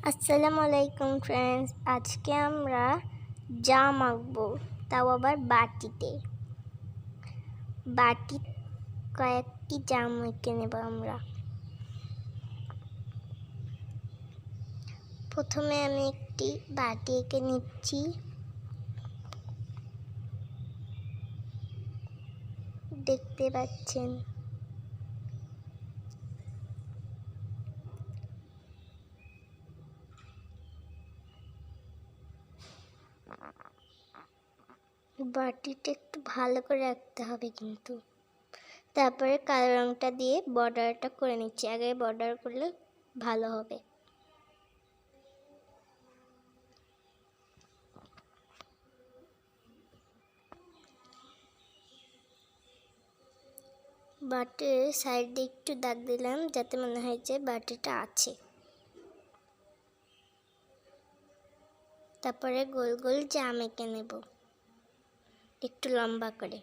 আসসালামু আলাইকুম ফ্রেন্ডস, আজকে আমরা জাম আঁকবো, তাও আবার বাটি কয়েকটি জাম এঁকে নেব আমরা। প্রথমে আমি একটি বাটি এঁকে নিচ্ছি। দেখতে পাচ্ছেন বাটিটা একটু ভালো করে রাখতে হবে কিন্তু। তারপরে কালো রংটা দিয়ে বর্ডারটা করে নিচ্ছি। আগে বর্ডার করলে ভালো হবে। বাটির সাইডে একটু দাগ দিলাম যাতে মনে হয় যে বাটিটা আছে। তারপরে গোল গোল জাম এঁকে নেব একটু লম্বা করে।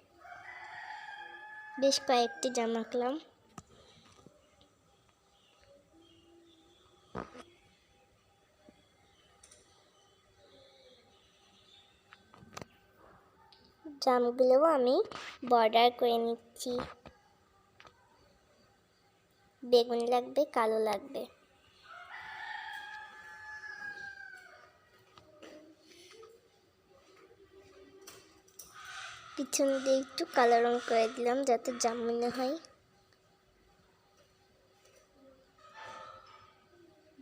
বেশ কয়েকটি জাম আঁকলাম। জামগুলোও আমি বর্ডার করে নিচ্ছি। বেগুনি লাগবে, কালো লাগবে। পিছন দিয়ে একটু কালো রং করে দিলাম যাতে জাম মনে হয়।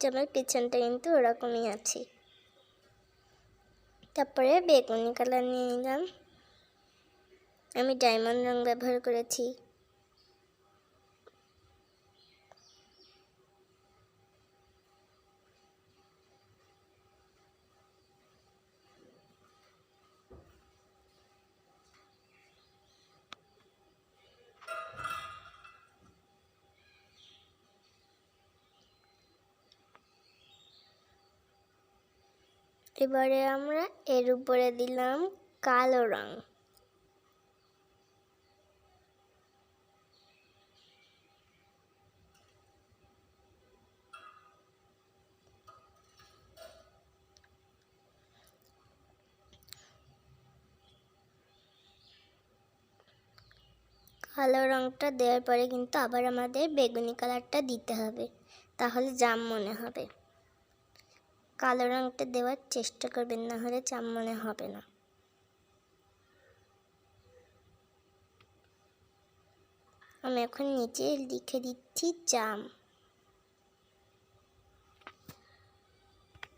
জামের পিছনটা কিন্তু ওরকমই আছে। তারপরে বেগুনি কালার নিয়ে নিলাম। আমি ডায়মন্ড রং ব্যবহার করেছি। এবারে আমরা এর উপরে দিলাম কালো রং। কালো রংটা দেওয়ার পরে কিন্তু আবার আমাদের বেগুনি কালারটা দিতে হবে, তাহলে জাম মনে হবে। কালো রংটা দেওয়ার চেষ্টা করবেন, না হলে জাম মনে হবে না। আমি এখন নিচে লিখে দিচ্ছি জাম।